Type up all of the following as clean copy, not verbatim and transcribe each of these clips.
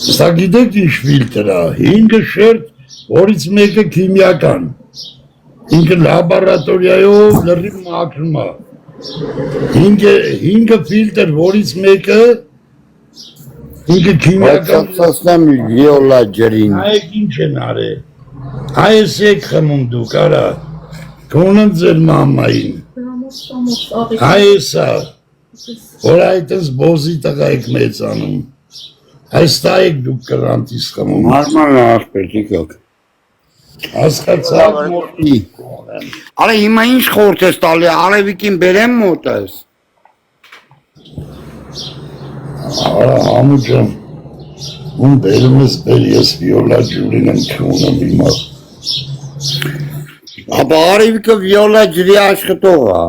Սա գիտեք ինչ ֆիլտր է, 5 շերտ, որից մեկը քիմիական, ինքը լաբորատորիայով լրիվ մաքրում է, 5 ֆիլտր, որից մեկը ինքը քիմիական Սասնամ վիոլա ջրին։ Այեք ինչ են արել, այս եք խմում դուք, արա, կոնեմ ձեր մամային, այս է, որ այդպես բոզի տղա եք մեծանում, այս տա եք դուք կրանտիս խմում, Մարման աղբեր, իկոք։ հասկացակ մոտի, Արե հիմա ինչ խորտ ես տալի, արևիկին բերեմ մոտ ես։ արա համու ջան, ում բերում ես բեր ես վիոլա ջուրին եմ կունեմ հիմա, Ապա արևիկը վիոլա ջրի աշխատող է։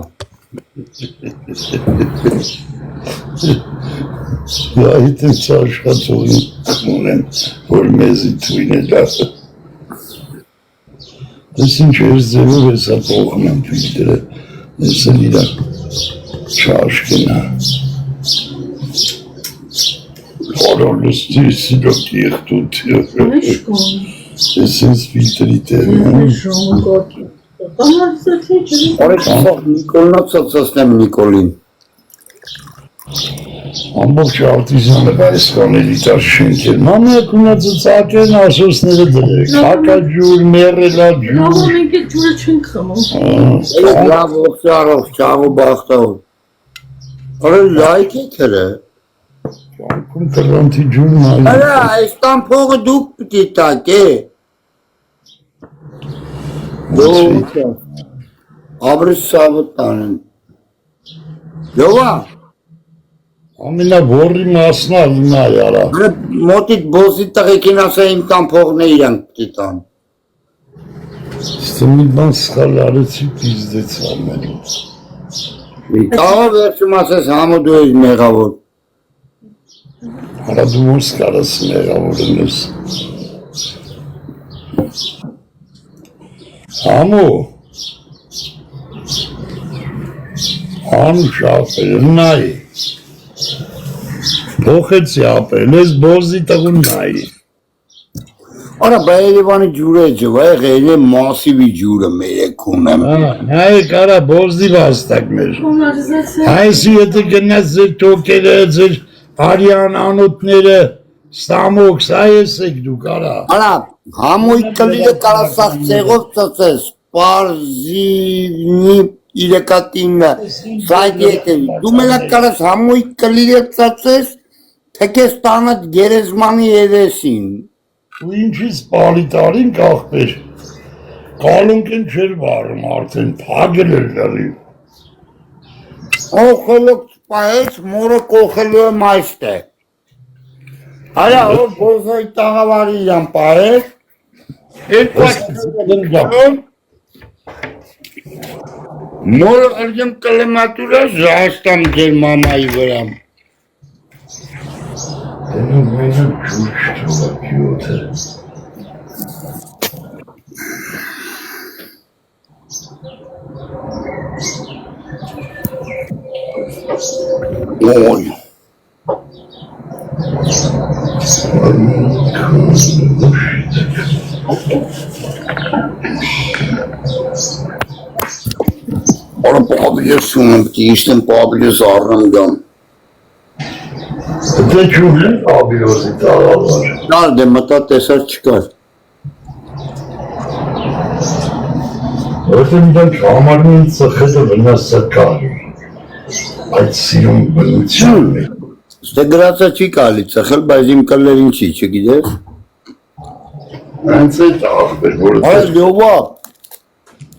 այդ ես աշխատողին կունեմ, որ մեզի թույն է դասը, ես ինչ ես ձևով ես ապողում եմ ֆիլտրը, ես էլ իրա չաշկենա, Orolus silokirtut. Esens filtrite. Նիկոլնացածացնեմ Նիկոլին։ Ամբողջ արտիզանը բայսկանելի տար շենքեր։ Մամեք ունացը ծակեն ասոսները դրեք, հակաջուր, մերելաջուր։ Լավ մենք է ջուրը չենք խմում։ Լավ ողջարող, ճաղու բախտով։ Արել լայք է կրը։ Ճանկում կրանթի ջուրն այլ։ Արա, այս տան փողը դուք պիտի տակ է։ Դուք Abrış sabıtlanın. Yova. Ամենա որի մասն է նա յարա։ Մոտիտ բոզի տղեկին ասա իմ տան փողն է իրանք պիտի տան։ Ստը մի բան սխալ արեցի պիզդեց ամենը։ Կաղա վերջում ասես համու դու ես մեղավոր։ Արա դու ոնց կարաս մեղավոր ես։ Համու Անուշ ապել, նայի, փոխեցի ապել, ես բոզի տղուն նայի։ Արա բա Երևանի ջուրը ջվա է ղերի մասիվի ջուրը մերեքում եմ։ Նայի կարա բոզի վաստակ մեր։ Այսի եթե գնաց ձեր թոքերը, ձեր արյան անոտները, ստամոք, սա ես եք դու կարա։ Արա համույթ կլիրը կարա սաղ ծեղով ծծես, պարզիվնի իրեկատինը, սայդ ետևի, դու մելակ կարաս համույթ կլիրը ծծես, թեկես տանըտ գերեզմանի երեսին։ Ու ինչից պալիտարին կաղբեր, կալունքեն չեր վարում արդեն, պագել էր լրի։ Օխելոք սպահեց, մորը կողելու եմ այստե։ Արա, որ բոզոյ տաղավարի իրան պահեց, Մորը ըրգեմ կլեմատուրա ժաստամ ձեր մամայի վրամ։ Դնում մենը ջուր շտուղա կյոթը։ Ոյ։ Ola pabili sunum değiştim pabili zarrım gam. Öte çubuğun abi o zitalar var. Nerede mata teser çıkar. Ötemden kamarın sıkıntı bana sakar. Açsiyum bunu çağırmayın. İşte grasa çıkarlı çakıl bazım kallerin çiçe gider. Ben size tahmin ediyorum. Hayır yova.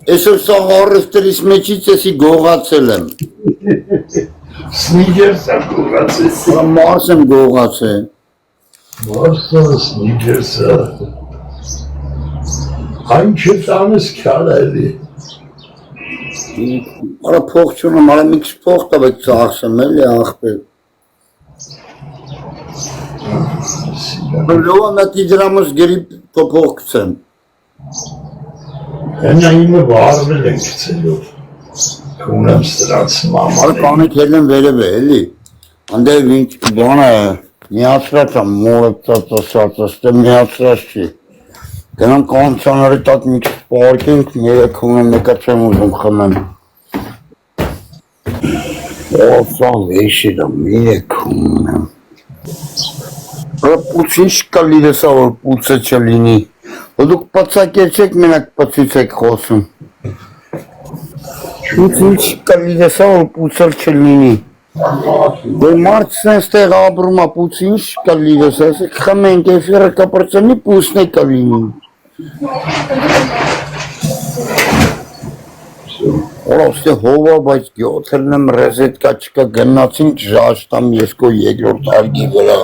Esir sağırıftır ismeçi sesi goğatsılım. Sneakersen kurgatsız. Marsım goğatsı. Varsa sneakersen. Hangi tanesi kâreli? Ara poğçunum, ara mix poğ da bek çağırsın öyle ahbir. Yova meticramız girip topoğçsun. Ben yine var bile geçiyor. Kunam sırası mama. Ara kanı kelin vere belli. Ande vinç bana Միացրած եմ, մորը ծածասացած, միացրած չի։ Գնանք կանցանարի տակ մի քիչ պարկենք, երեք ունեմ մեկը չեմ ուզում խմեմ։ Սա վեշի դա երեք ունեմ։ Պուց ինչ կլիր է սա, որ պուծը չլինի։ Դուք պծակեր չեք, մենակ պծից եք խոսում։ Պուց ինչ կլիր է սա, որ պուծել չլինի։ Դե մարդ սենց տեղ ապրում է, պուց ինչ կլիր է սա, խմենք էֆիրը կպրծնի, պուծն է կլինի։ Որոստե հովա, բայց գյոթերն եմ ռեզետկա չկա գնացին ժաշտամ եսկո երկրորդ արգի վրա։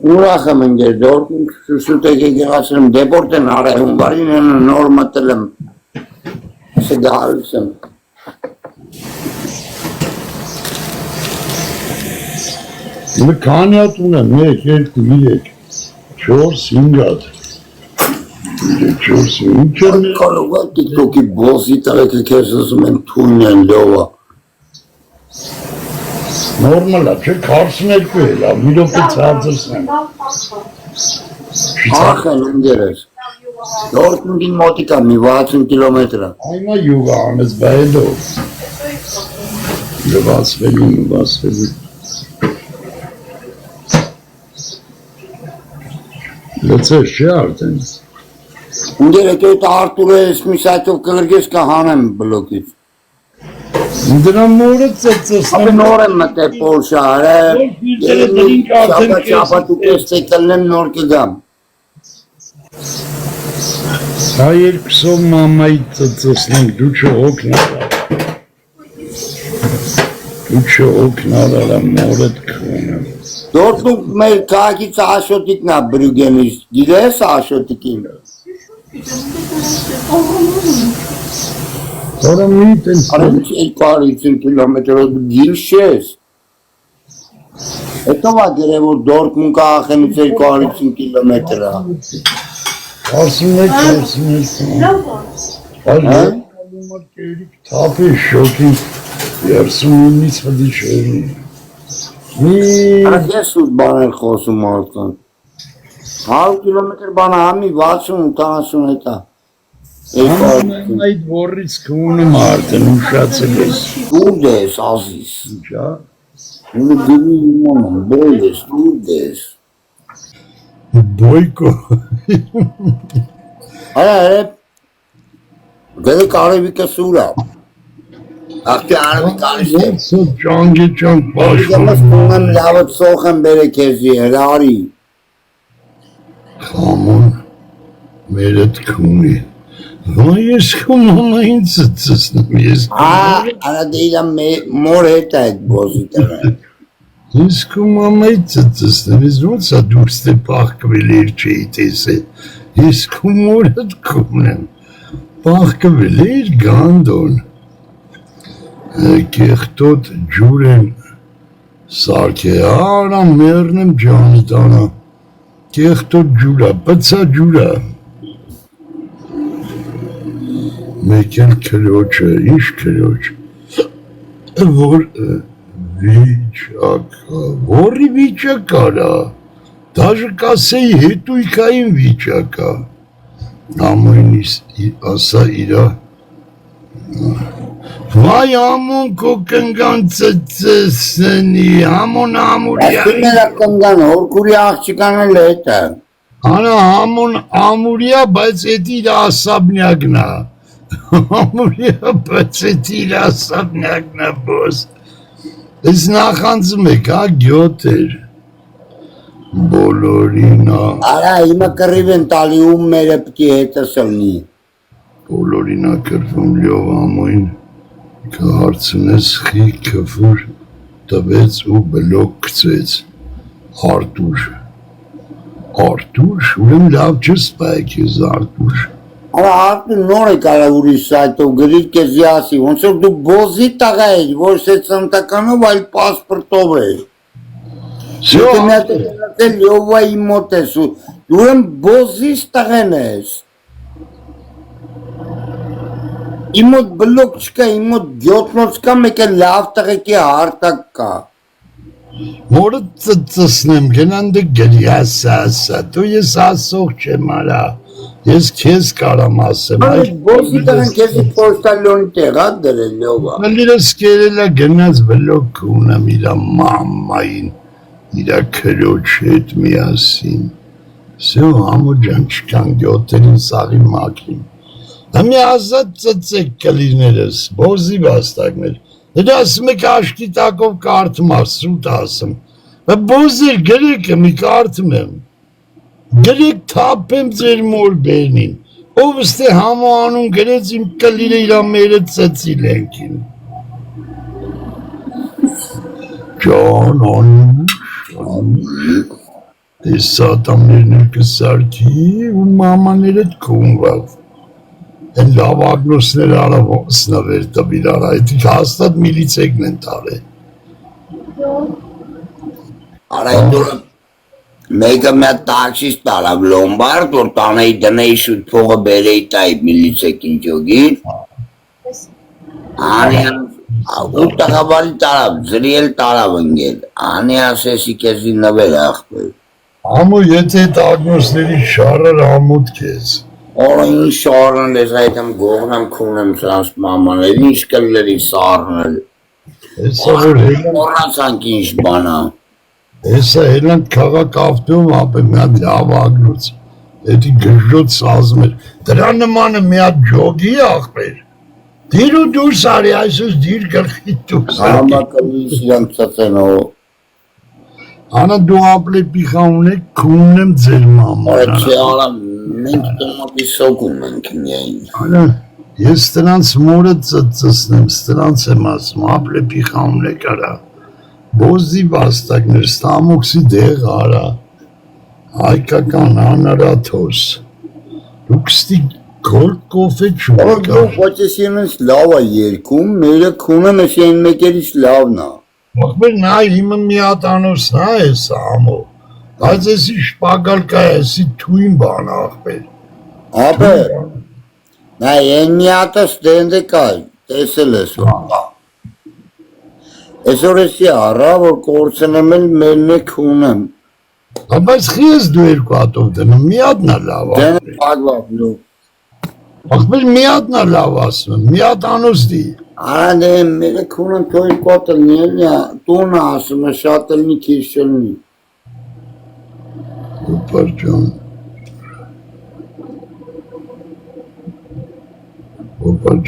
Ուրախ եմ ընգեր, դորտում շուսուտեք եկեղացրեմ, դեպորտ են արեղում, բարին են նոր մտել եմ, սգարուս եմ։ Քանի հատ ունեմ, 1, 2, 3, 4, 5 հատ։ 4, 5 հատ։ Կարող է տիկտոքի բոսի տղեկը կեզ ասում են թույն են լովա։ Նորմալ է, չէ 42 է, լավ, մի րոպե ցածրսնեմ։ Ախ են ընգերես, դորտունգին մոտիկա մի 60 կիլոմետրը։ Այմա յուղա անես բայելով։ Գվասվելի։ Լծես չէ արդեն։ Ընգեր եք այդ Արտուրը ես մի սայթով կղրգես կհանեմ բլոկից։ Դրա մորը Ապե ծծսնեմ։ նոր եմ մտե պորշա հարև, շապատ ու կես տեկլնեմ նոր կգամ։ Հա երկուսով մամայի ծծսնենք, դու չօգնարարա մորդ կխոնեմ։ Դորտունք մեր կաղակից աշոտիկն է բրուգենից, գիրես աշոտիկին։ Որը մի տենց Արևից 250 կիլոմետրով գիրս չես։ Հետո վա գերե, որ դորտմունք աղախենից 250 կիլոմետր է։ 41 թապի շոքի 39-ից հդի չորնի։ Արդ ես ուտ բաներ խոսում արդան։ 100 կիլոմետր բանը համի 60-80 հետա։ Այդ որից կունեմ արդեն ուշացել ես։ Դուրդ ես ազիս։ Ինչա։ Ունը գնի իման եմ, բոյ ես, դուրդ ես։ Բոյկո։ Արև, գելեք արևիկը սուրա։ Աղթի արևիկ արիշ եմ։ Սոտ ճանգ Ես պաշկում։ կունեմ լավըտ սոխ եմ բերը կեզի, հրարի։ Խամոն, մերդ կունի։ Վայ ես խոմամային ծծսնեմ ես։ Արա դեիրա մոր հետ այդ բոզի տրը։ Ես խոմամայի ծծսնեմ, ես ոնց է դուրստե պաղկվել էր չէի տեսե։ Ես խոմորդ կունեմ։ Պաղկվել էր գանդոն։ Կեղտոտ ջուր են սարքե, արա մերնեմ ջանի տանա, կեղտոտ ջուրա, պծա ջուրա, մեկ էլ քրոչը, ինչ քրոչ, որ վիճակա, որի վիճակարա, դաժը կասեի հետույքային վիճակա, ամույնիս ասա իրա, Վայ ամուն կո կնգան ծծսնի, ամուն ամուրյա։ Այսին էլա կնգան, հորկուրի աղջիկան էլ հետ է։ Արա ամուն ամուրյա, բայց էտ իր ասաբնյակնա։ Ամուրյա, բայց էտ իր ասաբնյակնա բոս։ Ես նախանձում եք, հա գյոտ էր։ Բոլորինա։ Արա հիմա կռիվ են տալի ում մերը պտի հետը սլնի։ Բոլորինա կրվում լյով ամույն։ Կհարցնես խի կվուր տվեց ու բլոկ կծեց, Արտուր, ուրեմ լավ չսպայք ես Արտուր։ Արա Արտուր նոր է կարա ուրիշ սայթով գրիր կեզի ասի, ոնց որ դու բոզի տաղա էր, որ սետ սնտականով այլ պասպրտով էր։ Եթե մի հատ էլ Լյովայի մոտ ես ու դու եմ բոզիս տղեն ես։ Իմ մոտ բլոկ չկա, իմ մոտ գյոտնոց կա, մեկ էլ լավ տղեկի հարտակ կա։ Մորը ծծնեմ, գնանդը գրի ասա, դու ես ասող չեմ արա, ես քեզ կարամ ասեմ։ Այս բոզի տղեն քեզի պոստալյոնի տեղա դրել Լյովա։ Լիրս կերելա գնաց բլոկ ունեմ իրա մամային, իրա քրոջ հետ միասին։ Սո համու ջան չկան գյոտերին սաղի մակին։ Ամի ազատ ծծեք կլիներս, բոզի բաստակներ։ Դա ասում եք աշկի տակով կարդում սուտ ասում։ Բոզեր գրեքը մի կարդում եմ։ Գրեք թապեմ ձեր մոր բերնին։ Ով ստե համու անուն գրեց իմ կլիրը իրա մերը ծծի լենքին։ Ջան անուշ, տեսա տամներն կսարքի ու մամաներդ կունվավ։ Են լավ ագնոսներ արավոս նվեր տվիր արա, այդիկ հաստատ միլիցեքն են տարե։ Արա դուրը մեկը մի տաքսիստ տարավ լոմբարդ, որ տանեի դնեի շուտ փողը բերեի տայի միլիցեքին ճոգին։ Ու տղավարի տարավ, զրի էլ տարավ ընգել, անի ասեսի կեզի նվեր աղբեր։ Ամու եթե այդ ագնոսների շարր ամուտ կեզ։ Օր ինչ շարն ես այդ եմ գողնեմ քունեմ սրանց մամաներ, ինչ կլերի սարնել։ Հեսա որ հելան, Օրացանք ինչ բանա։ հեսա հելան կաղակ ավտում ապե մի հատ լավ ագնոց, էդի գժոտ սազմ էր, դրա նմանը մի հատ ջոգի աղբեր, դիր ու դուրս արի, այսուս դիր գրխի դուրս արի։ Համակալիս իրանք ծծենո։ Անա դու ապլե պիխա ունեք քուննեմ ձեր մաման։ Արա չի արա, մենք տոմատի սոկում ենք միայն։ Անա, ես տնանց մորը ծծնեմ, ստրանց եմ ասում, ապլե պիխա ունեք արա, բոզի բաստակներ, ստամոքսի դեղ արա, հայկական անարաթոս, դուք ստի գորկ կոֆե չուք Դու ոչես ինձ լավ է երկում, մերը քունը մշեն մեկերից լավն է։ Ախբեր նա իմը մի հատ անոսն է ես ամո, բայց եսի շպագալ կա եսի թույն բան ախբեր։ Ապե, նա են մի հատը ստենդը կա, տեսել ես որ։ Այսօր եսի առա, որ կորցնեմ էլ մերն է քունեմ։ Բայց խի ես դու երկու հատով դնում, մի հատնա լավ Դեն ախբեր։ պագվավ լու։ Ախբեր մի հատնա լավ ասում եմ, մի հատ անոս դի։ Արա դե մերը քունեմ թոյր կոտել նիելնյա, տունը ասում է շատել նի քիշել նի։ Ուպար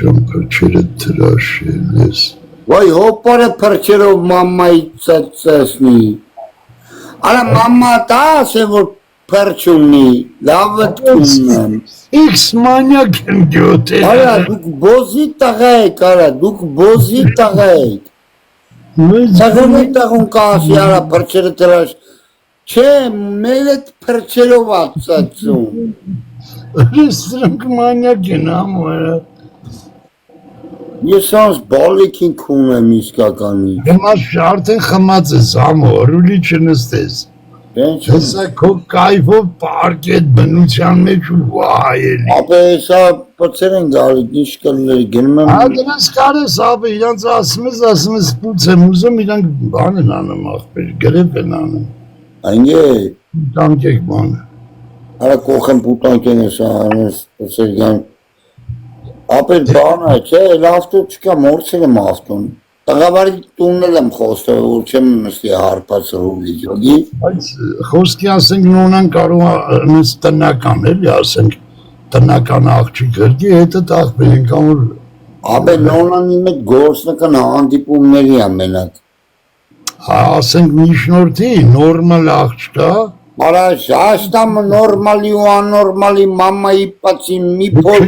ջան, պրչերը տրաշել ես։ Վայ հոպարը պրչերով մամմայի ծծեսնի։ Արա մամմա տաս է որ պրչուննի, լավըտ քունեմ։ Իքս մանյակ եմ գյոտել։ Արա դուք բոզի տղա եք, արա դուք բոզի տղա եք։ Սաղրմի տղուն կասի արա պրչերը տրաշ։ Չէ, մեր էտ պրչերով ացացում։ Սրանք մանյակ են ամորա։ Ես անց բալիքին քունեմ իսկականի։ Հիմա արդեն խմած ես ամո, ռուլի չնստես։ Հեսա քո կայվով պարկետ բնության մեջ ու վայ էլի։ Ապե հեսա պծեր են գալիք, ինչ կլների գնում եմ։ Դրանց կարես ապե, իրանց ասում ես պուց եմ ուզում, իրանք բան են անում աղբեր, գրեպ են անում։ Այնգե, Տանք եք բանը։ արա կոխեմ պուտանք են հեսա անես պծեր գան։ Ապե բան է, չէ, լավտու չկա, մորցել եմ ավտուն։ Տղավարի տուննել եմ խոստը, որ չեմ նստի հարպած ռուլի ջոգի։ Բայց խոսքի ասենք նոնան կարող նենց տնական էլի, ասենք տնական աղջիկ գրգի, հետը տաղբեր ենք ամուր։ Ապե նոնանի մեկ գործնական հանդիպումների ամենակ։ Ասենք միջնորդի, նորմալ աղջկա, Արա շաշտամ նորմալի ու անորմալի մամայի պացի մի փոլ։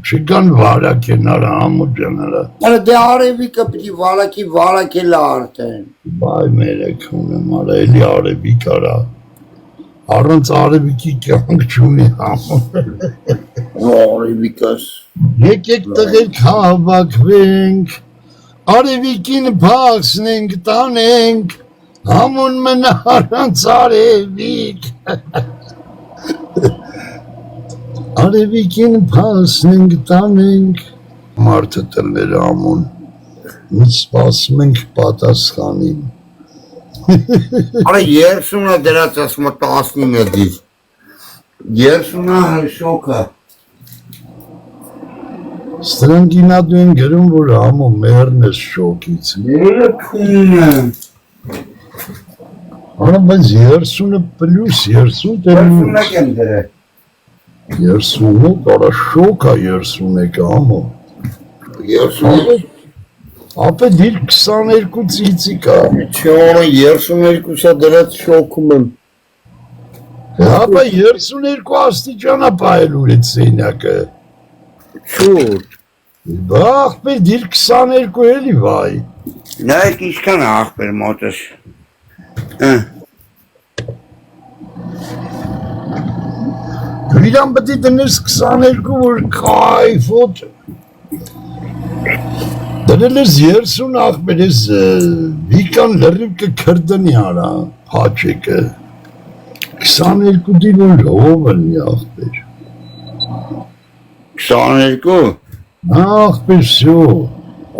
չկան վարակ են արա ամու ջանարա։ Արա դե արևիկը պիտի վարակել արդեն։ Բայ մերեք ունեմ արա, էլի արևիկ արա։ Առանց արևիկի կյանք չունի ամու։ Արևիկս։ Եկեք տղերք հավաքվենք, արևիկին փախցնենք, տանենք, Համուն մնա առանց արևիկ։ Արևիկին փասնենք տանենք։ Մարդը տրներ ամուն։ Ինչ սպասում ենք պատասխանին։ Արա 30-ը դրած ասում է 19-ը դիր։ 30-ը շոկը։ Ստրանգինադու են գրում, որ համու մերն է շոկից։ Մերը քունն է։ Արա բայց 30-ը պլյուս 30 դերում։ 30-ը կեմ դրե։ 30-ը կարա շոկա 30-ը համու։ 30-ը։ Ապե դիր 22 ծիծիկա։ Չորը 32-ը դրած շոքում եմ։ Ապա 32 աստիճանա պայելուր է սեյնակը։ Չուր։ Ախպեր դիր 22 էլի վայ։ Նայք ինչքան է ախպեր մոտս։ Իրան պետք է դնես 22 որ կայֆոտ։ Դնել ես 30 ախպեր ես վիկան լրիվ կքրդնի արա հաչեկը։ 22 դին որ հով ըլնի ախպեր։ 22։ Ախպեր սյո։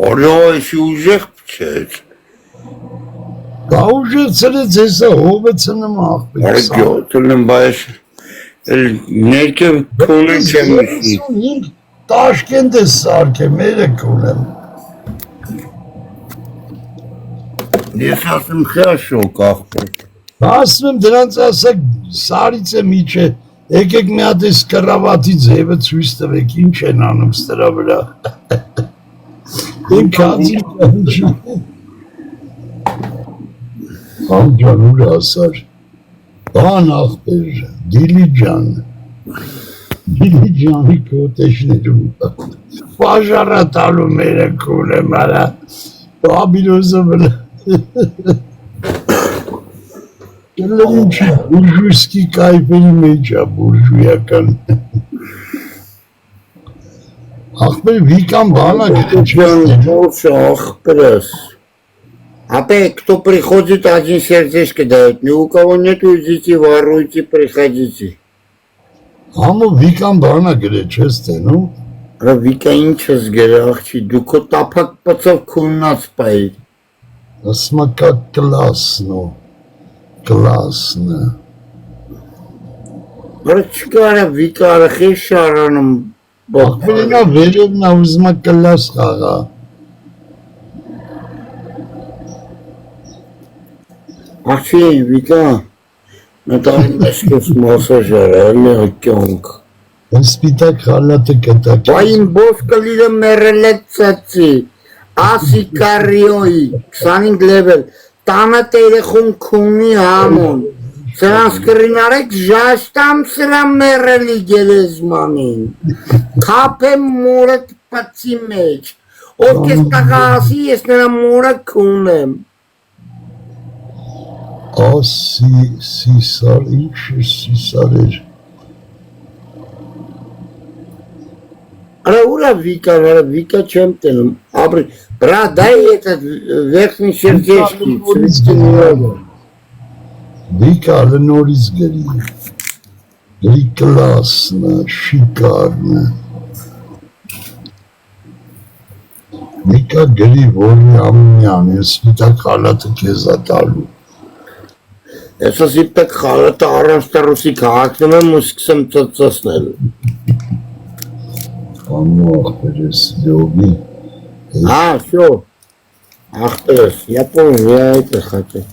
Օրո էսի ուժեղ պչեց։ Դա ուժը ծրեց եսա հով է ծնեմ ախպեր։ Արը գյոտելն բայս ներքև քունեն չեմ միշնի։ 35 Տաշկենտ է սարք է մերը կունեմ։ Ես ասում խյա շոկ ախպեր։ Ասում եմ դրանց ասակ սարից է միջ է, եկեք մի հատ ես կրավատի ձևը ցույց տվեք, ինչ են անում ստրա վրա։ Են կածի կանչի։ Անջան ուր ասար։ Բան ախպեր, դիլիջան։ Դիլիջանի կոտեշներում։ Պաժարա տալու մերը կունեմ արա։ Բաբիլոզը վրա։ Ինչ բուրժույսկի կայֆերի մեջ է բուրժույական։ Ախպեր вікам բանա Лучше ախպերս։ Опять, кто приходит, один сердечко дает. Ни у кого нету, идите, воруйте, приходите. Համու վիկան բանա գրե չես տենում։ Վիկա ինչ ես գերը աղջի, դու քո տափակ պծով քուննած պայի։ Ասմա կա կլասնո, կլասնը։ Որը չկարա վիկա արախի շարանում Ախպերինա վերևնա ուզմա կլաս խաղա։ Աղջի, վիկա, նտարին եսքես մասաժար, էլի հկյոնք։ Սպիտակ խալատը կտակ։ Բա իմ բոսկալիրը մերել է ծացի, ասի կարիոյի, 25 լևել, տանը տերեխուն քունի համոն, սրանց կրինարեք ժաշտամ սրա մերելի գերեզմանին, կապեմ մորդ պացի մեջ, ով կես տաղա ասի, ես նրա մորը քունեմ։ Սիսար, ինչ սիսար էր։ Արա ուրա վիկա չեմ տենում, ապրի, բրա դայ էտդ վերքնի շերձեշկի, ծվիցկի նորը։ Վիկա լնորից գրի, գրի կլասնը, շիկարնը։ Վիկա գրի որի ամնյան, ես վիտակ խալատը կեզա տալու։ Ես ասի պեք խալատը առանց տարուսի կաղակնում եմ ու սկսեմ ծծասնել։ Ամու ախպեր ես լյովի։ Հա, շո, ախպերս, յապոն վիայիտ է խաչը։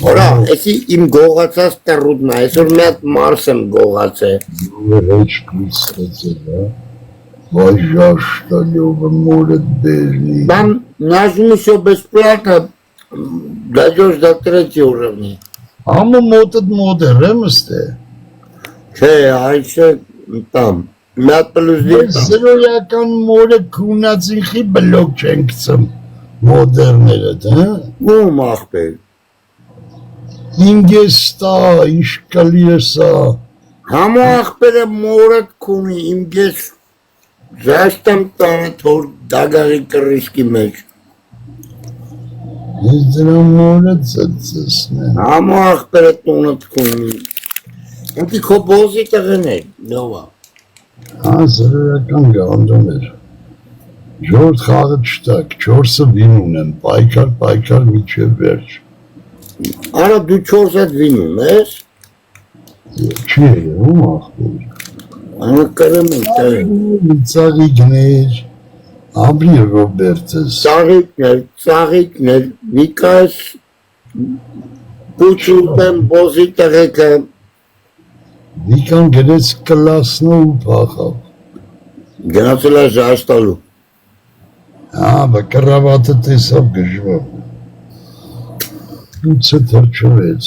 Որա, եսի իմ գողացած տերուդն է, այսօր մի հատ մարս եմ գողաց է։ Լյովը հեչ կույց ստեցել, հա։ Վայ ժաշտա լյովը մորդ բերնի։ Բան նաժում շո բեսպլատը, դաջոש до 3 уровня։ Ամու մոտըտ մոտ է, ռեմստ է։ Չէ, այչը տամ, մի հատ պլուզդի տամ։ Սրոյական մորը կունացին խի բլոկ չեն կծում մոդերներըտ, հա։ Ում ախպեր։ Ինգեստա, իշկալի էսա։ Համու ախպերը մորդ կունի, իմ գես ժաշտամ տանը թոր դագաղի կրիշկի մեջ։ Ես դրան նորը ծծսնեմ։ Համո աղբերը տունը թքունի։ Ինքի քո բոզի տղեն է, լովա։ Սրորական գանդում էր։ Ժորդ խաղը չտակ, 4-ը վին ունեմ, պայքար միջև վերջ։ Արա դու 4 հետ վին ունես։ Չի երևում աղբեր։ Անա կրեմ են տեղ։ Ծաղիկներ, ապրի Ռոբերտս։ Ծաղիկներ, վիկայս, պուչուտեմ բոզի տղեկը։ Վիկան գրեց կլասնո ու պախավ։ Գնացել է ժաշտալու։ Բա կրավատը տեսավ գժվա։ Ուծը թրջվեց։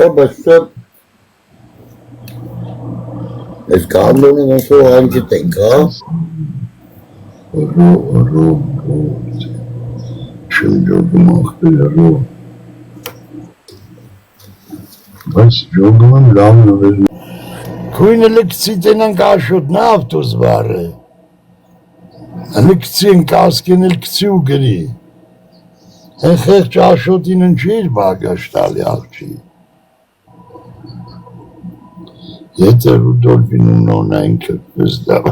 Բայց ես կամլոնը ոնսոր անջիտ ենք, հա։ Չեմ ջոգում աղբերը, բայց ջոգում եմ լավ նվեր։ Քույնը լկցի տենանք աշոտնա ավտոս վարը։ Լկցի են կասկեն լկցի ու գրի։ Են խեղճ աշոտին ընչիր բագաշտալի աղջի։ Եթե Ռուդոլֆին ու նոնային կրպես դավ,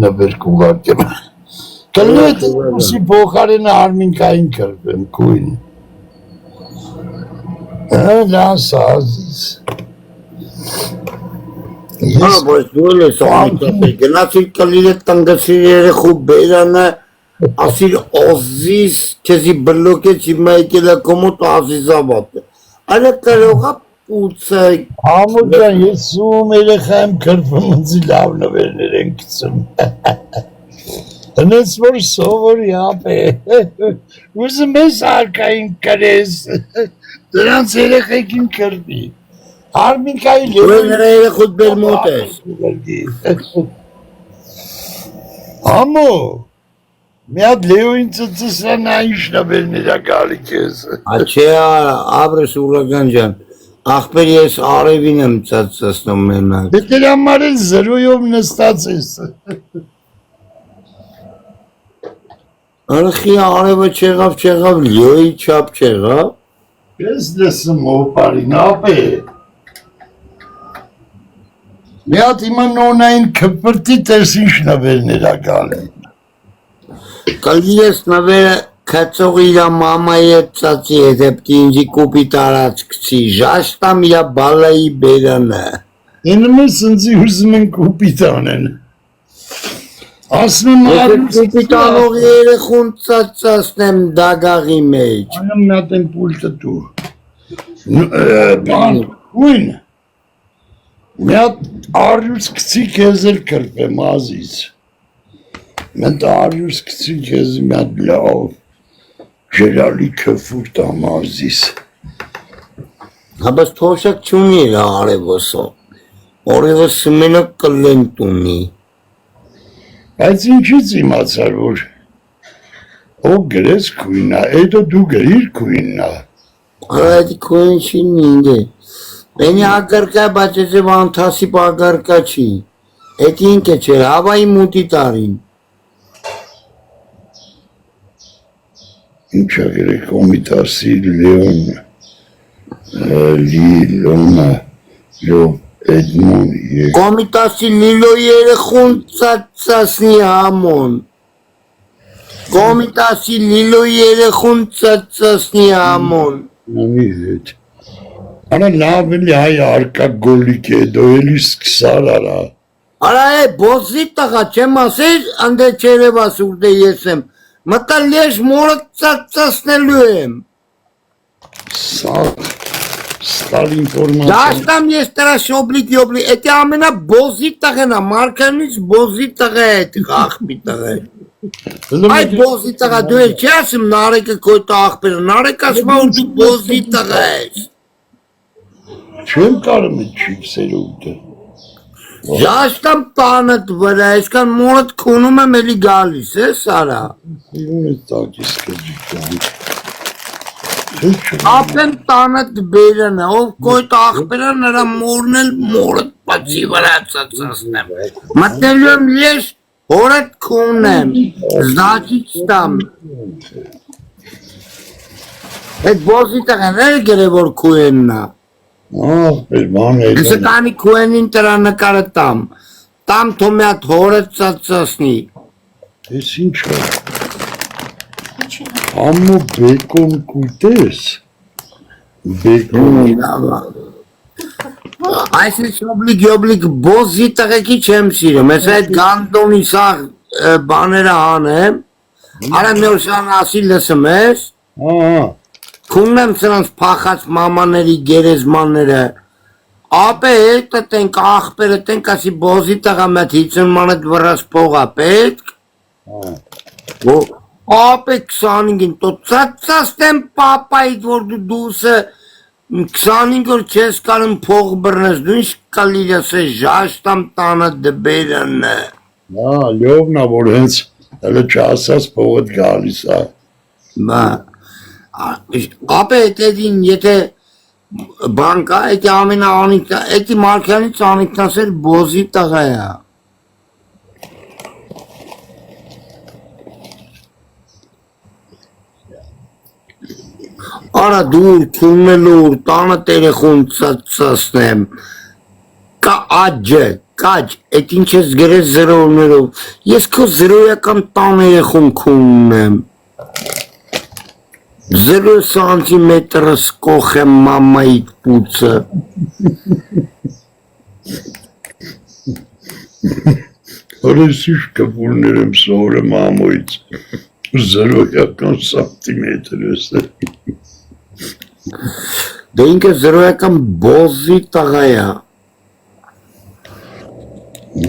նվեր կուղարկեմ։ Կլետ ուսի փոխարենը արմինկային կրպեմ, կույն։ Լաս ազիս։ Բայց դու ես ամիկապել, գնացիր կլիրը տնգսիր երեխու բերանը, ասիր օզիս, կեզի բլոկեց հիմա եկել է կոմոտ ազիզավատը։ Այլը կարողա պուցեք։ Համոջան, ես սում երեխա եմ կրպում ընձի լավ նվերներ են կծում։ Հնեց որ սովորի ապ է, ուզում ես արկային կրես, դրանց երեխեքին կրպի։ Արմինկայի Ուրը նրա երեխուտ բեր մոտ ես։ Համո, մի հատ լեոին ծծսրան այնիշ նվերներ է գալի կեզ։ Աչե աբրս ուրական ջան, աղբեր ես արևին եմ ծծսնում մենակ։ Դե դեր համար էլ զրոյով նստած ես։ Արխի արևը չեղավ, լիոյի չապ չեղավ։ Ես լսում օպարին ապ է։ Մի հատ հիմա նոնային կպրտի տես ինչ նվերներ է գալի։ Կալի ես նվերը կծող իրա մամայի հետ ծացի հետ էպտի ինձի կուպի տարածքցի, ժաշտամ իրա բալայի բերանը։ Ենում ես ընձի ուզում են կուպիտ անեն։ Ասնում Ես կուպի տանող երեխուն ծացնեմ դագաղի մեջ։ Այամ մի հատ են պուլտը դու։ Բան, ույն։ Մի հատ արյուս կցի կեզ էլ կրպեմ ազից։ Մի հատ արյուս կցի կեզ մի հատ լավ ժերալի կվուր տամ ազիս։ Հաբաս թոշակ չունի իրա արևոսո, օրևս սմենակ կլենտ ունի։ Բայց ինչից իմացար, որ ով գրես կույնա, էդո դու գրիր կույնա։ Այդ կույն չի նինգ է։ Բենի ագարկա, բայց ես և անթասիպ ագարկա չի։ Էդ ինք է չեր, հավայի մուտի տարին։ Ինչ ագրե կոմիտասի լեոն, լիլոնը, լով էդմոն եկ։ Կոմիտասի լիլո երեխուն ծացնի համոն։ Կոմիտասի լիլո երեխուն ծացնի համոն։ Նամի հետ։ Արա լավ էլի հայ արկա գոլիկ է, դո էլի սկսար արա։ Արա է բոզի տղա չեմ ասեր, անդե չերևաս ուրդե ես եմ։ Մտալ ես մորը ծացնելու եմ։ Ստալ ինվորմացիա։ Դաշտամ ես տրա շոբլիկ յոբլի, էտի ամենա բոզի տղեն է, մարկանից բոզի տղա է, աղպի տղա է։ Այդ բոզի տղա դու էլ չի ասում նարեկը կոյտ աղպերը, նարեկ ասում որ դու բոզի տղա ես։ Չեմ կարում է չիպսեր ուտը։ Դաշտամ տանըտ վրա, այսքան մորդ կոնում եմ էլի գալիս, է սարա։ Իվում է տակիս կջիկան։ Ապեմ տանըտ բերանը, ով կոյտ աղպերը նրա մորն էլ մորդ պացի վրա ծացնեմ։ Մտնելու եմ ես Հորդ քունեմ, значит там։ Այդ բոզի տղաները գերե որ քույննա։ բան է։ Իսկ կանի քույնին տրա նկարը տամ։ Տամ թոմյատ հորդ ծածասնի։ Ես ինչ է։ Ամու բեկոն կուտես։ Բեկոն։ Այսինչ օբլիգ բոզի տղեկի չեմ սիրում, ես այդ գանդոնի սաղ բաները հանեմ, արա մյորշան ասի լսում ես, քուննեմ սրանց պախած մամաների գերեզմանները, ապե հետը տենք աղպերը տենք ասի բոզի տղա մետ 50 մանետ վրաս փողա պետք, ապե 25-ին տո ծածաստեմ պապայիդ որ դու դուսը 25 օր չես կարում փող բռնես, դու ինչ կալիր ես ժաշտամ տանը դբերն է։ Լյովնա, որ հենց հələ չասած փողդ գալիս է։ Ապե հետին եթե բանկա, էտի ամենա անիքնա, էտի մարկյանից անիքնասեր բոզի տղա է։ Արա դուր, քուննելուր, տանը տերեխուն ծածնեմ, կա աջը, կաջ, էտ ինչ ես գրես զրովներով, ես քո զրոյական տան երեխուն քուննեմ, 0 սանտիմետրը սկող եմ մամայիդ պուցը, Արես ինչ կպուրներ եմ սովրը մամոյից, 0 սանտիմետր ես է։ Դե ինքը զրոյական բոզի տղա է։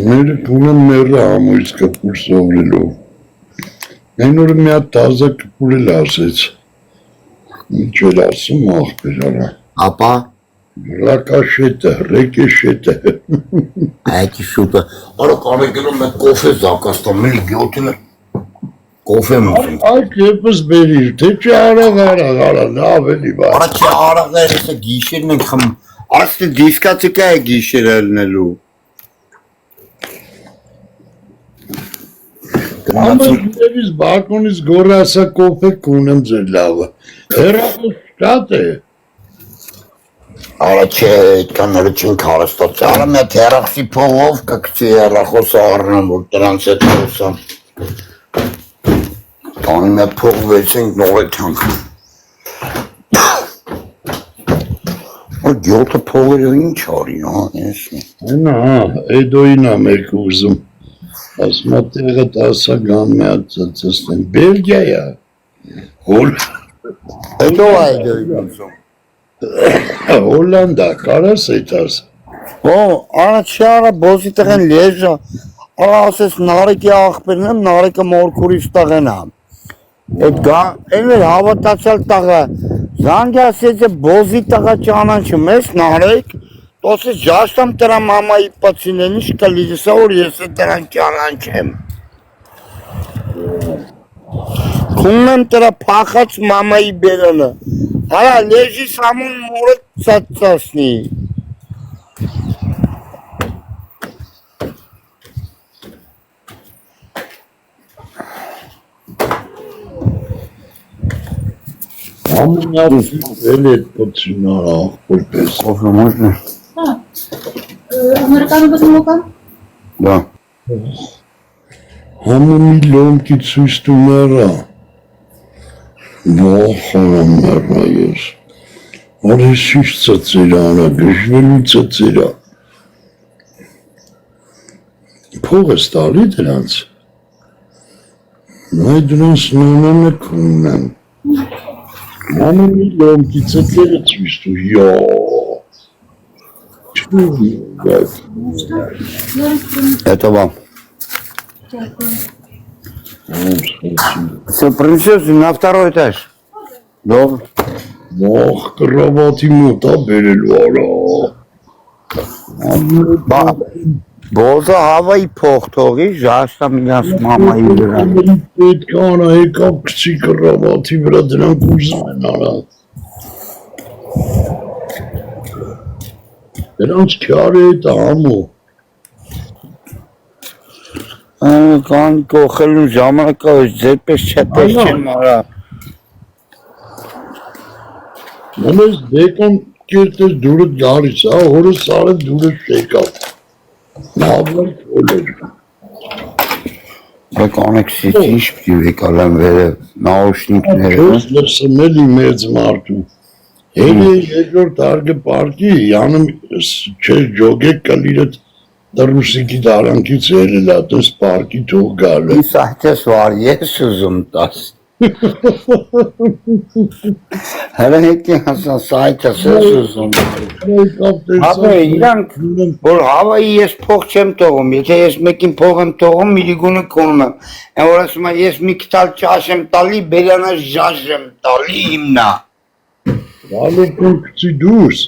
Մերը կունեմ մերը ամոյից կպուր սովրելով։ Այն օրը մի հատ տազա կպուր էլ ասեց։ Ինչ էր ասում աղբեր արա։ Ապա։ Ռակաշետը, ռեկեշետը։ Այդի շուտը, արա կանեգնում է կոֆե զակաստան, մեր գյոտինը կոֆեմ ուզում։ Այդ եպես բերիր, թե չէ արաղ, ավելի բար։ Արա չէ արաղներ էսը գիշերն ենք խմ, ասլի դիսկացիկա է գիշեր ելնելու։ Ամենևից բակոնից գորը ասա կոպե կունեմ ձեր լավը, հերախոս շատ է։ Արա չէ, այդկանները չենք հարստացի, արա մետ հերախսի փողով կկցի հերախոսը առնեմ, որ դրանց հետ խոսամ։ Տանի մետ փող վերցենք նողետանք։ Գյոտը փողերը ինչ արի, ես։ Հենա, էդոյին ամերք ուզում, ասմա տեղը տասա գան մի ածածստեն, Բելգիա է, հոլ, Հետո այդոյին ուզում։ Հոլանդա, կարաս էդ աս։ Արա չի արա բոզի տղեն լեժա, արա ասես նարեկի աղպերն եմ, նարեկը մորքուրից տղեն եմ։ Այդ են էր հավատացյալ տղա, զանգի ասեց է բոզի տղա ճանանչում ես նարեք, տոսես ժաշտամ տրա մամայի պացինեն ինչ կլիզես որ ես է տրան ճանանչեմ։ Քուննեմ տրա պախած մամայի բերոնը, արա լեժի սամուն մորը ծածասնի։ Ամենարուս էլ էդ պոչինար աղպորպես։ Կոֆը մոջն է։ Ամերիկանը բզմոկան։ Դա։ Համունի լոմկի ծույս դու մերա։ Բոխանամ մերա ես։ Արես ինչ ծծերա անա, գժվելու ծծերա։ Փողս տալի դրանց։ Նայ դրանց նոնան է կուննեմ։ Համունի լոմկի ծծերը ծույս դու, Это вам. Все, принесешь на второй этаж. Добре. Ох, կրավատի մոտ է բերելու արա։ Բոզը հավայի փող թողի, ժաշտա միաս մամայի վրա։ Պետք է անա եկավ կցի կրավատի վրա դրանք ուզում են արա։ Դրանց քյարը էտ է համու։ Կան կողելու ժամանակը ձերպես չպես չեմ արա։ Ամես դեկան կերտես դուրդ գալիս, հորը սարը դուրդ շեկավ։ Նավար կոլեր։ Բեք անեքսից ինչ պիտի վեկալեմ վերև, նաոշնիկները։ Չոս լսում էլի մեծ մարդու։ Հելի երկրորդ արգը պարկի, յանում չես ջոգեք կլիրըտ դրուսիկի դարանքից երել ատս պարկի թող գալ է։ Իս այդես վար ես ուզում տաս։ Հələ հետի հասան սայթս ես ուզում։ Հապե իրանք, որ հավայի ես փող չեմ տողում, եթե ես մեկին փող եմ տողում, միլիգունը կոնում եմ, են որ ասում եմ, ես մի կտալ ճաշ եմ տալի, բելյանա ժաշ եմ տալի իմնա։ Վալով կոնքցի դուրս,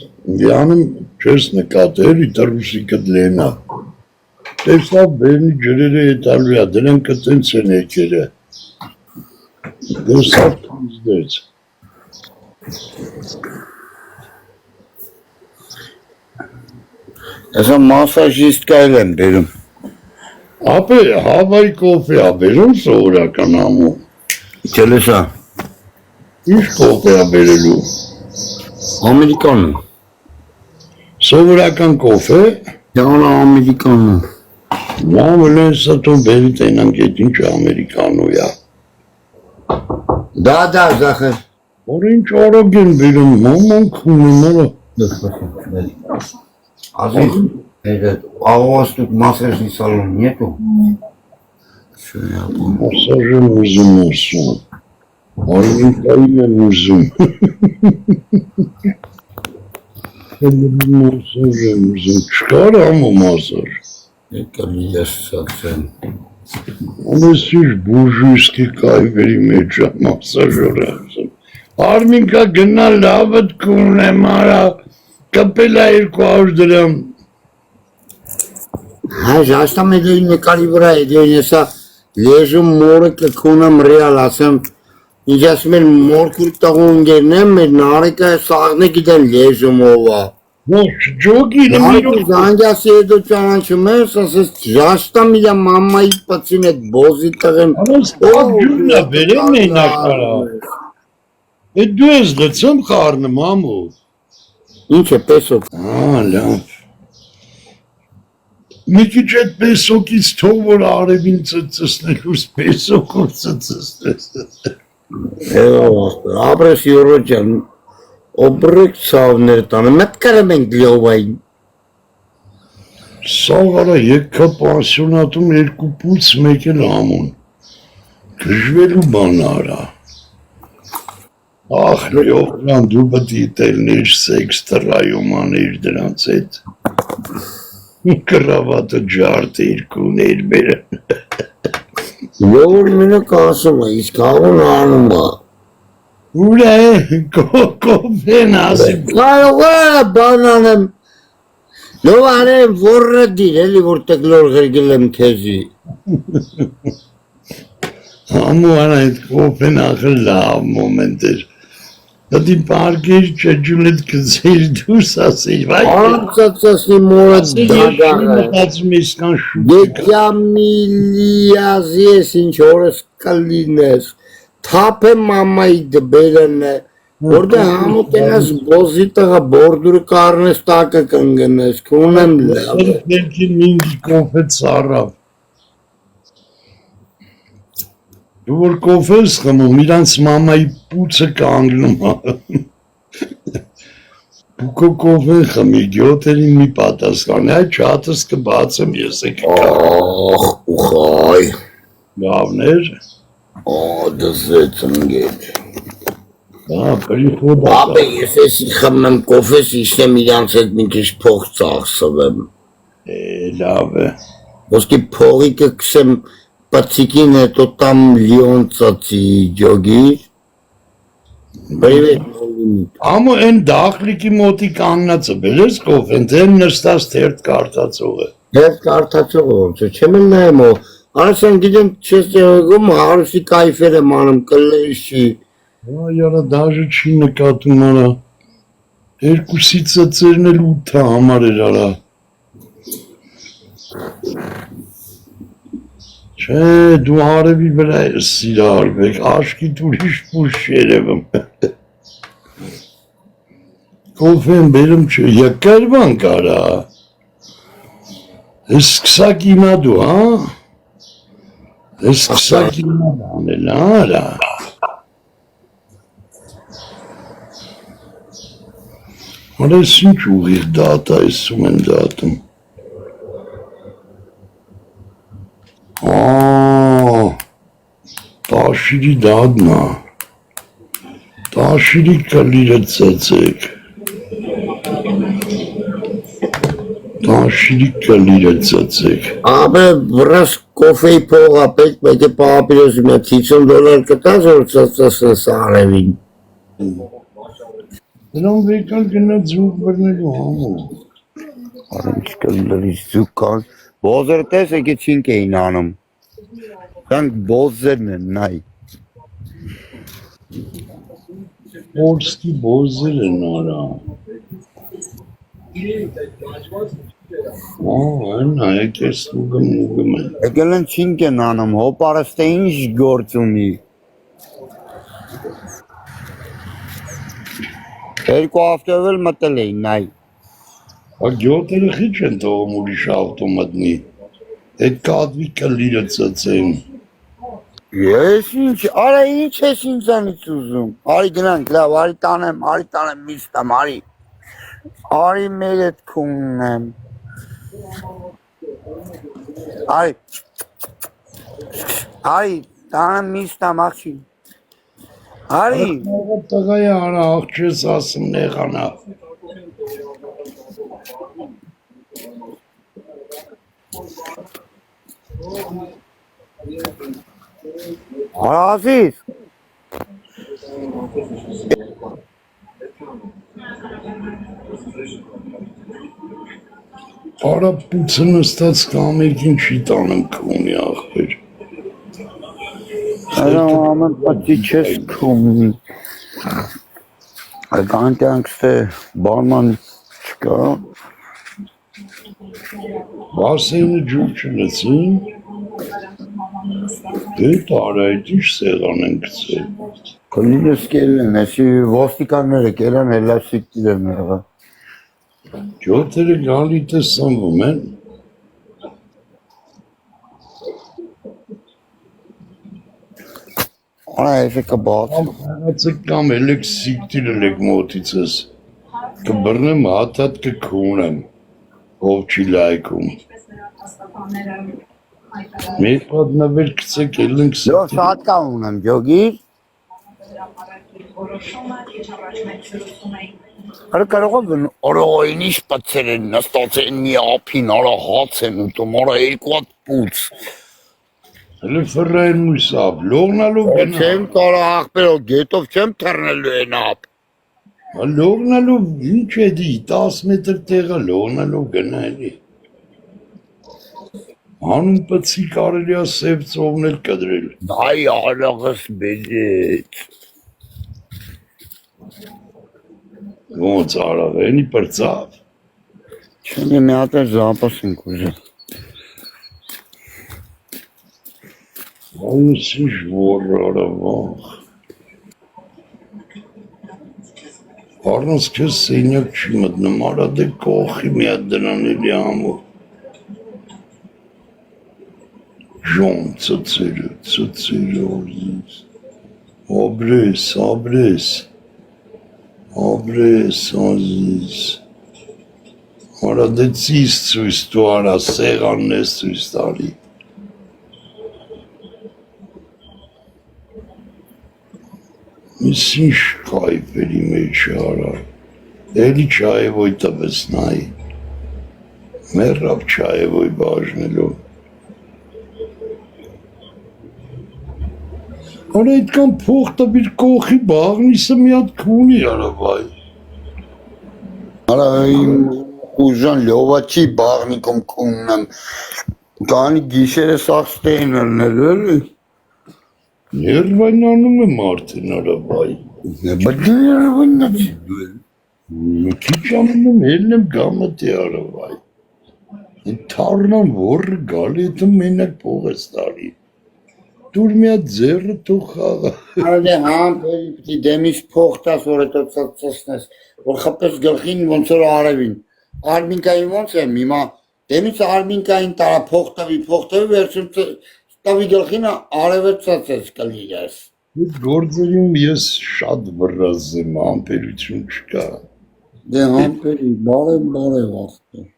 յանում չես նկատել, իտարուսիկը դլենա։ Տեսավ բերնի ջրերը հետալու է, դրան կտենց են եկերը։ Դեսավ թիզդեց։ Եսա մասաժիստ կայլ եմ բերում։ Ապե հավայի կոպե ա բերում սովորական ամու։ Չելեսա, Ինչ կոպե ա բերելու։ ամերիկանու, Սովորական կոպե, դանա ամերիկանու։ Մամը լենսա տոն բերի տենան գետ ինչ ամերիկանու յա։ Դա զախր։ Որ ինչ արոգ են բերում, մաման կունում արա։ Ազիվ, աղվաստուկ մասաժի սալոն նետու։ Մասաժ եմ ուզում ասում։ Արմինկային եմ ուզում։ Մասաժ եմ ուզում, չկար ամու մասաժ։ Եկալի ես սացեմ։ Ամես ինչ բուրժույսկի կայվերի մեջ է մասաժոր ասում։ Արմինկա գնա լավըտ կունեմ արա, կպելա 200 դրամ։ Հա, ժաշտամ էդոյի նկարի վրա էդոյին եսա լեժում մորը կքունեմ ռեալ ասեմ, ինչ ասում են մորքուր տաղունգերն եմ, մեր նարեկը սաղն է գիտեն լեժում ովա։ Ոչ, ջոգի Նարեկը զանգյասի էդո ճանաչում ես, ասես ժաշտամ իրա մամայի պծին էդ բոզի տղեն։ Անոց ջուրնա բերեմ մենակարա։ Էդ դու ես լծում խարնում ամու։ Ինչ է պեսոք։ լավ։ Մի քիչ այդ պեսոկից թող որ արևին ծծսնելուս պեսոկով ծծսնես։ Ապրես յորո ջան, օբրեք ծավներ տանը, մետ կարեմ ենք լյովային։ Սաղարա եկա պանսյոնատում 2 պուց մեկ էլ ամուն։ Գժվելու բան արա։ Ախ, լյովրան դու բտի տելներ սեքս տրայում անիր դրանց հետ։ Կրավատը ջարդ երկուներ բերեն։ Յոր մենակ ասում է, իսկ հաղուն անում է։ Ուր է, կոպեն ասիմ։ Կարող է բան անեմ, լով անեմ որը դիր, էլի որ տեգլոր գրգել եմ քեզի։ Ամու անա այդ կոպեն ախը լավ մոմենտ էր։ Դի պարկեր չջունետ կզիր դուրս ասիր, վայ։ Անցածասնի մորը դագաղը։ Մտածում ես կան շուտ։ Դեկյա միլիազի ես ինչ օրս կլինես, թապ է մամայի դբերն է, որդե համոտ ենաս բոզի տղա բորդուրը կարնես տակը կնգնես, կունեմ լավ է։ Ներքին մինգի կոպե ծարավ։ Դու որ կոպե ես խմում, իրանց մամայի պուցը կանգնում է։ Բուկո կոպե խմի, գյոտերին մի պատասկան, այ չատս կբացեմ ես եք Ախ, ուխայ, գավներ, դզեց ընգետ։ պրիխոդ Ապե ես եսի խմեմ կոֆես իշնեմ իրանց հետ մի քիչ փող ծախսվեմ։ լավ է, Ոսկի փողի կքսեմ պացիկին հետո տամ լիոն ծացի ջոգի։ Պրիվետ մոլիմիտ։ ամու են դախլիկի մոտի կանգնացը, բերես կոպեն, դեն նստած թերտ կարտացող է։ Ես կարդացող ոնց է, չեմ էլ նայեմ ո, արասան գիտեմ չես եղում հարուսի կայֆեր եմ անում կլեշի։ Այարա դաժը չի նկատում արա, երկուսի ծծերն էլ 8 համար էր արա։ Չէ, դու հարևի վրա ես սիրարվեք, աշկիտ ուրիշ պուշ երևում։ Կոֆեն բերում չէ, եկար բան կարա։ Ես սկսակ իմա դու, հա? Ես սկսակ իմա բանել, արա։ Հոր ես ինչ ուղիղ դատա եսում են դատում։ Տաշիրի դադնա, տաշիրի կլիրը ծեցեք, տաշիրի կլիրը ծեցեք։ Ապե վրաս կոֆեի փողա պետք պետք է պապիրոսի մեջ $50 կտաս որ ծծծս արևին։ Դրան վեկան կնա ձուկ բրնելու համու։ Արեմ չկլրից ձուկ կան, բոզերը տես եկե չինք էին անում։ Կանք բոզերն են, նայ։ Որսկի բոզեր են արա։ Այն այք ես ուգմ են։ Եկել են չինք են անում, հոպարստը ինչ գործ ունի։ Երկու ավտովել մտել էին, նայ։ Գյոտերը խիչ են թողում ուրիշ ավտոմատնի, այդ կատվի կլիրը ծծեն։ Ես ինչ, արա ինչ ես ինձանից ուզում։ Արի գնանք, լավ, արի տանեմ միստամ, արի մեր էտ կուննեմ։ Արի, տանեմ միստամ, աղջի։ Արի։ Տղայ արա աղջես ասում նեղանա։ Արազիս։ Արա պուցը նստած կամերքին չի տանում կունի աղբեր։ Այլա ամեն պատի չես կումնի։ Կանտյանքստե բարման չկա։ Վասենը ջուր չնեցին։ Դետ արա այդ ինչ սեղան են գցել։ Կլինես կել են, էսի ոստիկանները կելան էլասիկտիր են եղա։ Գյոտերը գալի տեսանվում են։ Արա էսը կբացում։ Հացը կամ էլեք սիկտիր էլեք մոտիցս։ Կբրնեմ հատատ կքունեմ, ով չի լայքում։ Մեր պատնավեր կցեք էլենք Դո շատ կան ունեմ, ջոգիր։ Արա կարող են օրոյին ինչ պատցեր են նստած են մի ափին, արա հաց են ուտում, արա երկու հատ պուց։ Հələ ֆռային մույսավ, լողնալով գնա։ Չեմ կարա աղբերով գետով չեմ թռնելու են ափ։ Լողնալով ինչ է դի, 10 մետր տեղը լողնալով գնա էլի։ Հանուն պծի կարելի է սև ծովնել կդրել։ Այ արաղս բեջեց։ Ոնց արավ, էնի պրծավ։ Չունի մի հատ է զապաս ենք ուզել։ Այս ինչ որ արավախ։ Առնց քեզ սենյակ չի մտնում, արա դե կողի մի հատ դրան էլի ամու։ Ժոն ծծերը օրզից։ Աբրես, ազիզ։ Արա դե ծիս ծույս դու արա, սեղանն ես ծույս տարի։ Ես ինչ կայպերի մեջ արա, էլի չայևոյ տվես նայի, մերրապ չայևոյ բաժնելով։ Արա այդքան փող տվիր կողի բաղնիսը մի հատ կունի արավայ։ Արա իմ ուժան լովաչի բաղնիկում կուննեմ, կանի գիշերը սաղստեին ըլնելու էլի։ Ներվայնանում է մարդին արավայ։ Բայց ներվայնա չի դուել։ Քիչ անում եմ հելնեմ գամատի արավայ։ Թարնան որը գալի է դու մենակ փող ես տալի։ Դուր մի հատ ձեռը թող խաղա։ Այդե համբերի պիտի դեմից փող տաս, որ հետո ծծծնես, որ խփես գլխին ոնց որ արևին։ Արմինկային ոնց եմ հիմա դեմից արմինկային տարա փող տվի, վերջում տվի գլխին արևը ծծես կլիրես։ Այդ գործերում ես շատ վրազ եմ, ամպերություն չկա։ Դե համբերի բարև ախտը։